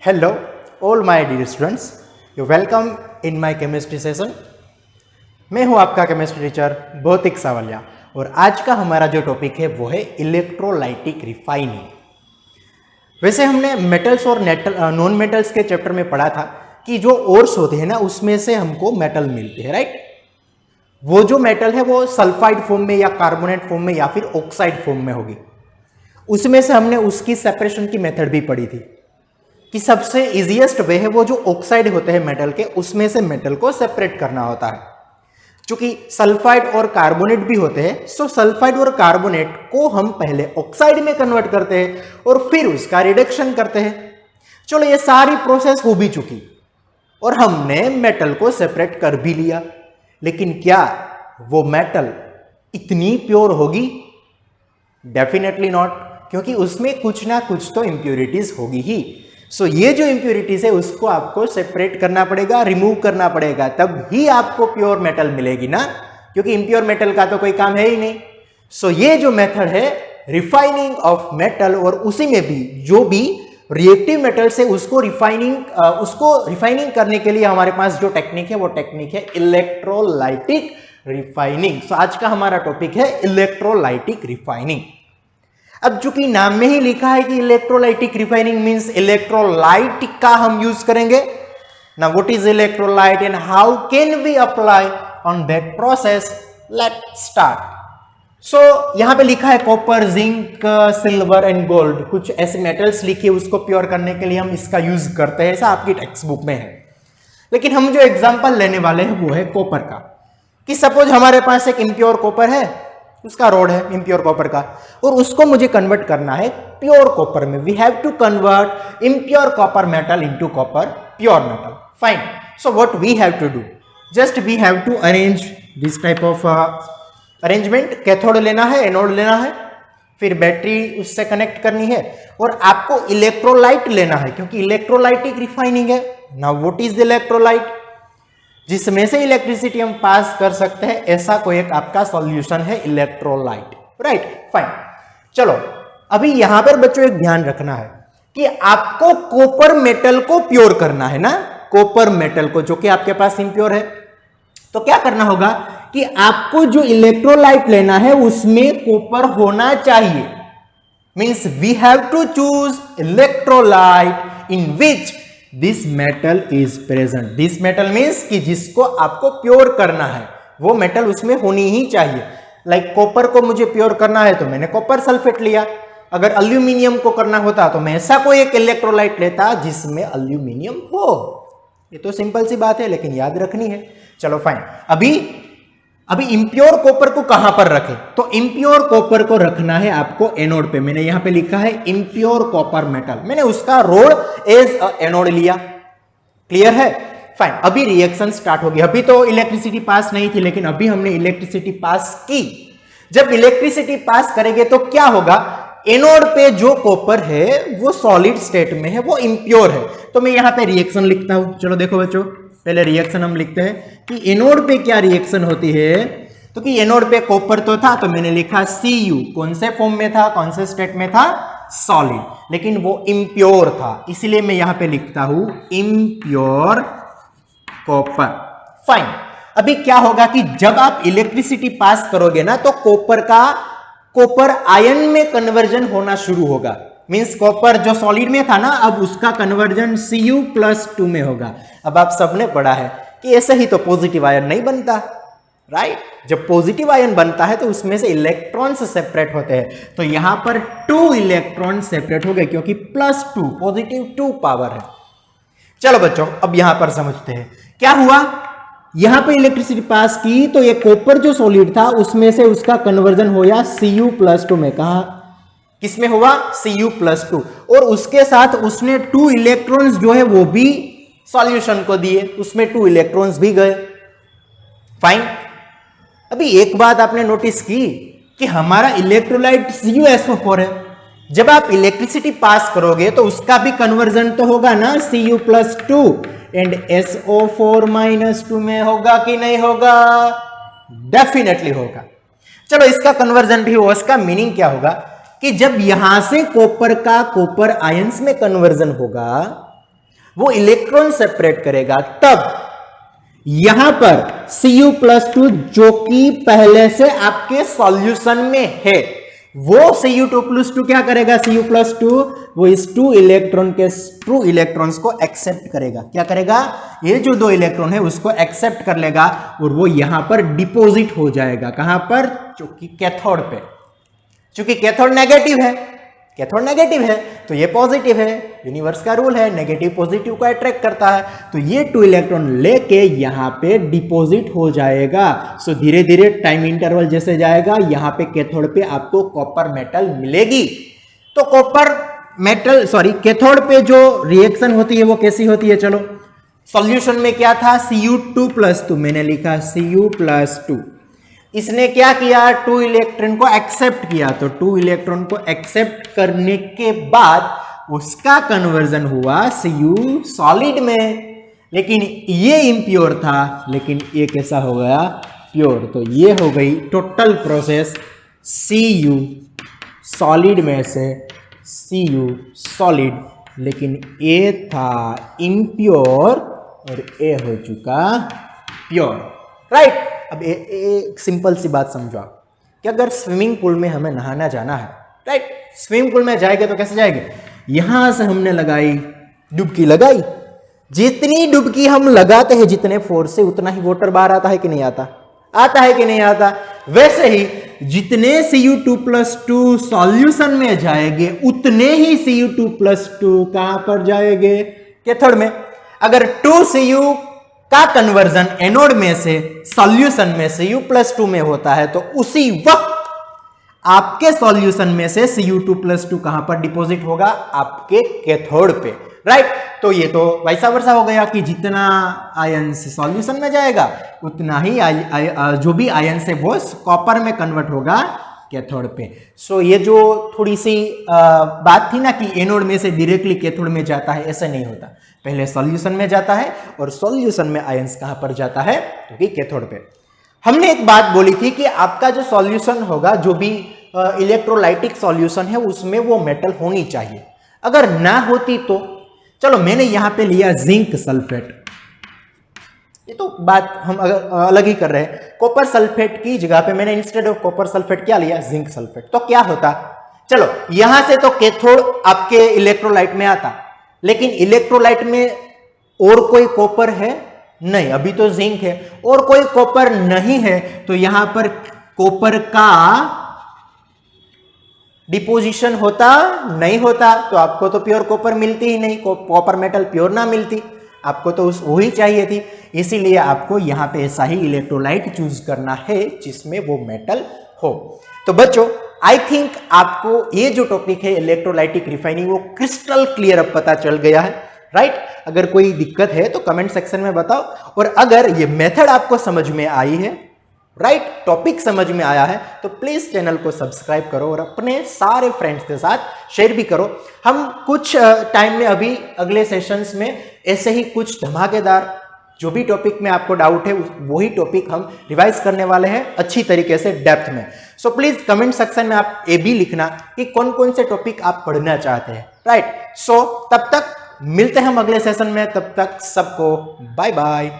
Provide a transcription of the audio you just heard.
Hello, all my dear students. You welcome in my chemistry session. मैं हूं आपका chemistry teacher भौतिक सावलिया और आज का हमारा जो टॉपिक है वो है इलेक्ट्रोलाइटिक रिफाइनिंग। वैसे हमने मेटल्स और नॉन मेटल्स के चैप्टर में पढ़ा था कि जो ओर्स होते हैं ना उसमें से हमको मेटल मिलते हैं, राइट। वो जो मेटल है वो सल्फाइड फॉर्म में या कार्बोनेट फॉर्म में या फिर ऑक्साइड फॉर्म में होगी। उसमें से हमने उसकी सेपरेशन की मेथड भी पढ़ी थी कि सबसे इजीएस्ट वे है वो जो ऑक्साइड होते हैं मेटल के, उसमें से मेटल को सेपरेट करना होता है। क्योंकि सल्फाइड और कार्बोनेट भी होते हैं, सो सल्फाइड और कार्बोनेट को हम पहले ऑक्साइड में कन्वर्ट करते हैं और फिर उसका रिडक्शन करते हैं। चलो ये सारी प्रोसेस हो भी चुकी और हमने मेटल को सेपरेट कर भी लिया, लेकिन क्या वो मेटल इतनी प्योर होगी? डेफिनेटली नॉट, क्योंकि उसमें कुछ ना कुछ तो इंप्योरिटीज होगी ही। सो ये जो इंप्योरिटीज है उसको आपको सेपरेट करना पड़ेगा, रिमूव करना पड़ेगा, तब ही आपको प्योर मेटल मिलेगी ना, क्योंकि इम्प्योर मेटल का तो कोई काम है ही नहीं। सो ये जो मेथड है रिफाइनिंग ऑफ मेटल, और उसी में भी जो भी रिएक्टिव मेटल्स है उसको रिफाइनिंग करने के लिए हमारे पास जो टेक्निक है वो टेक्निक है इलेक्ट्रोलाइटिक रिफाइनिंग। सो आज का हमारा टॉपिक है इलेक्ट्रोलाइटिक रिफाइनिंग। अब चूंकि नाम में ही लिखा है कि इलेक्ट्रोलाइटिक रिफाइनिंग मींस इलेक्ट्रोलाइट का हम यूज करेंगे ना। What is electrolyte and how can we apply on that process? Let's start. So यहां पे लिखा है copper, zinc, silver and gold, कुछ ऐसे मेटल्स लिखे, उसको प्योर करने के लिए हम इसका यूज करते हैं, ऐसा आपकी टेक्स्ट बुक में है। लेकिन हम जो एग्जांपल लेने वाले हैं वो है कॉपर का, कि सपोज हमारे पास एक इम्प्योर कॉपर है, उसका रोड है इम्प्योर कॉपर का, और उसको मुझे कन्वर्ट करना है प्योर कॉपर में। We have to convert impure copper metal into copper pure metal. Fine. So what we have to do, just we have to arrange this type of arrangement. Cathode लेना है, anode लेना है, फिर battery उससे connect करनी है, और आपको इलेक्ट्रोलाइट लेना है क्योंकि इलेक्ट्रोलाइटिक रिफाइनिंग है। Now what is electrolyte? जिसमें से इलेक्ट्रिसिटी हम पास कर सकते हैं, ऐसा कोई एक आपका सॉल्यूशन है इलेक्ट्रोलाइट, राइट। फाइन। चलो अभी यहां पर बच्चों एक ध्यान रखना है कि आपको कॉपर मेटल को प्योर करना है ना, कॉपर मेटल को, जो कि आपके पास इम्प्योर है। तो क्या करना होगा कि आपको जो इलेक्ट्रोलाइट लेना है उसमें कॉपर होना चाहिए। Means we have to choose electrolyte in which this metal is present. This metal means कि जिसको आपको प्योर करना है वो मेटल उसमें होनी ही चाहिए। लाइक कॉपर को मुझे प्योर करना है तो मैंने कॉपर सल्फेट लिया। अगर अल्यूमिनियम को करना होता तो मैं ऐसा कोई एक इलेक्ट्रोलाइट लेता जिसमें अल्यूमिनियम हो। ये तो सिंपल सी बात है, लेकिन याद रखनी है। चलो फाइन। अभी इंप्योर कॉपर को कहां पर रखें? तो इंप्योर कॉपर को रखना है आपको एनोड पे। मैंने यहां पे लिखा है इंप्योर कॉपर मेटल, मैंने उसका रोड एज एनोड लिया। क्लियर है? फाइन। अभी रिएक्शन स्टार्ट हो गई। अभी तो इलेक्ट्रिसिटी पास नहीं थी, लेकिन अभी हमने इलेक्ट्रिसिटी पास की। जब इलेक्ट्रिसिटी पास करेंगे तो क्या होगा? एनोड पे जो कॉपर है वो सॉलिड स्टेट में है, वो इंप्योर है। तो मैं यहां पे रिएक्शन लिखता हूं। चलो देखो बच्चों, पहले रिएक्शन हम लिखते हैं कि एनोड पे क्या रिएक्शन होती है। तो कि एनोड पे कॉपर तो था तो मैंने लिखा Cu। कौन से फॉर्म में था, कौन से स्टेट में था? सॉलिड। लेकिन वो इंप्योर था, इसलिए मैं यहां पे लिखता हूं इंप्योर कॉपर। फाइन। अभी क्या होगा कि जब आप इलेक्ट्रिसिटी पास करोगे ना तो कॉपर आयन में कन्वर्जन होना शुरू होगा। मींस कॉपर जो सॉलिड में था ना, अब उसका कन्वर्जन Cu+2 में होगा। अब आप सबने पढ़ा है कि ऐसे ही तो पॉजिटिव आयन नहीं बनता, राइट। जब पॉजिटिव आयन बनता है तो उसमें से इलेक्ट्रॉन्स सेपरेट होते हैं। तो यहां पर 2 इलेक्ट्रॉन सेपरेट हो गए क्योंकि +2 पॉजिटिव 2 पावर है। चलो बच्चों अब यहां पर समझते हैं क्या हुआ। यहां पे इलेक्ट्रिसिटी पास की तो ये कॉपर जो सॉलिड था उसमें से उसका कन्वर्जन होया Cu+2 में। कहा किसमें हुआ? Cu+2। और उसके साथ उसने 2 इलेक्ट्रॉन्स जो है वो भी सॉल्यूशन को दिए, उसमें 2 इलेक्ट्रॉन्स भी गए। फाइन। अभी एक बात आपने नोटिस की कि हमारा इलेक्ट्रोलाइट CuSO4 है। जब आप इलेक्ट्रिसिटी पास करोगे तो उसका भी कन्वर्जन तो होगा ना Cu+2 एंड SO4-2 में होगा कि नहीं होगा? डेफिनेटली होगा। चलो इसका कन्वर्जन भी हो। इसका मीनिंग क्या होगा कि जब यहां से कॉपर का कॉपर आयंस में कन्वर्जन होगा वो इलेक्ट्रॉन सेपरेट करेगा, तब यहां पर Cu+2 जो कि पहले से आपके सॉल्यूशन में है, वो Cu2+2 क्या करेगा, Cu+2 वो इस 2 इलेक्ट्रॉन के ट्रू इलेक्ट्रॉन्स को एक्सेप्ट करेगा। क्या करेगा, ये जो 2 इलेक्ट्रॉन है उसको एक्सेप्ट कर लेगा और वो यहां पर डिपॉजिट हो जाएगा। कहां पर, चूंकि कैथोड पे, चूंकि कैथोड नेगेटिव है, कैथोड नेगेटिव है तो ये पॉजिटिव है, यूनिवर्स का रूल है नेगेटिव पॉजिटिव को अट्रैक्ट करता है, तो ये 2 इलेक्ट्रॉन लेके यहां पे डिपॉजिट हो जाएगा। सो धीरे धीरे टाइम इंटरवल जैसे जाएगा, यहां पे कैथोड पे आपको कॉपर मेटल मिलेगी। तो कॉपर मेटल कैथोड पे जो रिएक्शन होती है वो कैसी होती है, चलो सॉल्यूशन में क्या था, Cu2+2, मैंने लिखा Cu+2, इसने क्या किया, 2 इलेक्ट्रॉन को एक्सेप्ट किया, तो 2 इलेक्ट्रॉन को एक्सेप्ट करने के बाद उसका कन्वर्जन हुआ Cu सॉलिड में, लेकिन ये इम्प्योर था, लेकिन ये कैसा हो गया, प्योर। तो ये हो गई टोटल प्रोसेस Cu सॉलिड में से Cu सॉलिड, लेकिन ये था इम्प्योर और ये हो चुका प्योर, राइट। अब एक सिंपल सी बात समझो आप कि अगर स्विमिंग पूल में हमें नहाना जाना है, राइट, स्विमिंग पूल में जाएंगे तो कैसे जाएंगे, यहां से हमने लगाई डुबकी लगाई, जितनी डुबकी हम लगाते हैं जितने फोर्स से, उतना ही वाटर बाहर आता है कि नहीं आता, आता है कि नहीं आता। वैसे ही जितने Cu2+2 सॉल्यूशन में जाएंगे उतने ही Cu2+2 कहां पर जाएंगे, कैथोड में। अगर 2Cu का कन्वर्जन एनोड में से सॉल्यूशन में Cu+2 में होता है तो उसी वक्त आपके सॉल्यूशन में से Cu2+2 कहां पर डिपॉजिट होगा, आपके कैथोड पे, राइट। तो ये तो वैसा वर्षा हो गया कि जितना आयन से सॉल्यूशन में जाएगा उतना ही जो भी आयन से वो कॉपर में कन्वर्ट होगा कैथोड पे। सो ये जो थोड़ी सी बात थी ना कि एनोड में से डायरेक्टली कैथोड में जाता है, ऐसा नहीं होता, पहले सॉल्यूशन में जाता है और सॉल्यूशन में आयंस कहां पर जाता है, क्योंकि कैथोड पे। हमने एक बात बोली थी कि आपका जो सॉल्यूशन होगा, जो भी इलेक्ट्रोलाइटिक सॉल्यूशन है, उसमें वो मेटल होनी चाहिए। अगर ना होती तो, चलो मैंने यहां पे लिया जिंक सल्फेट, ये तो बात हम अलग ही कर रहे हैं। कॉपर सल्फेट की जगह पे मैंने इंस्टेड ऑफ कॉपर सल्फेट क्या लिया, जिंक सल्फेट, तो क्या होता, चलो यहां से तो कैथोड आपके इलेक्ट्रोलाइट में आता, लेकिन इलेक्ट्रोलाइट में और कोई कॉपर है नहीं, अभी तो जिंक है, और कोई कॉपर नहीं है, तो यहां पर कॉपर का डिपोजिशन होता नहीं होता, तो आपको तो प्योर कॉपर मिलती ही नहीं, कॉपर मेटल प्योर ना मिलती, आपको तो वही चाहिए थी। इसीलिए आपको यहां पे ऐसा ही इलेक्ट्रोलाइट चूज करना है जिसमें वो मेटल हो। तो बच्चों, आई थिंक आपको ये जो टॉपिक है इलेक्ट्रोलाइटिक रिफाइनिंग, वो क्रिस्टल क्लियर अब पता चल गया है, राइट। अगर कोई दिक्कत है तो कमेंट सेक्शन में बताओ, और अगर ये मेथड आपको समझ में आई है, राइट, टॉपिक समझ में आया है, तो प्लीज चैनल को सब्सक्राइब करो और अपने सारे फ्रेंड्स के साथ शेयर भी करो। हम कुछ टाइम में अभी अगले सेशंस में ऐसे ही कुछ धमाकेदार जो भी टॉपिक में आपको डाउट है वही टॉपिक हम रिवाइज करने वाले हैं अच्छी तरीके से डेप्थ में। सो प्लीज कमेंट सेक्शन में आप ये भी लिखना कि कौन कौन से टॉपिक आप पढ़ना चाहते हैं, राइट। सो तब तक मिलते हैं हम अगले सेशन में, तब तक सबको बाय बाय।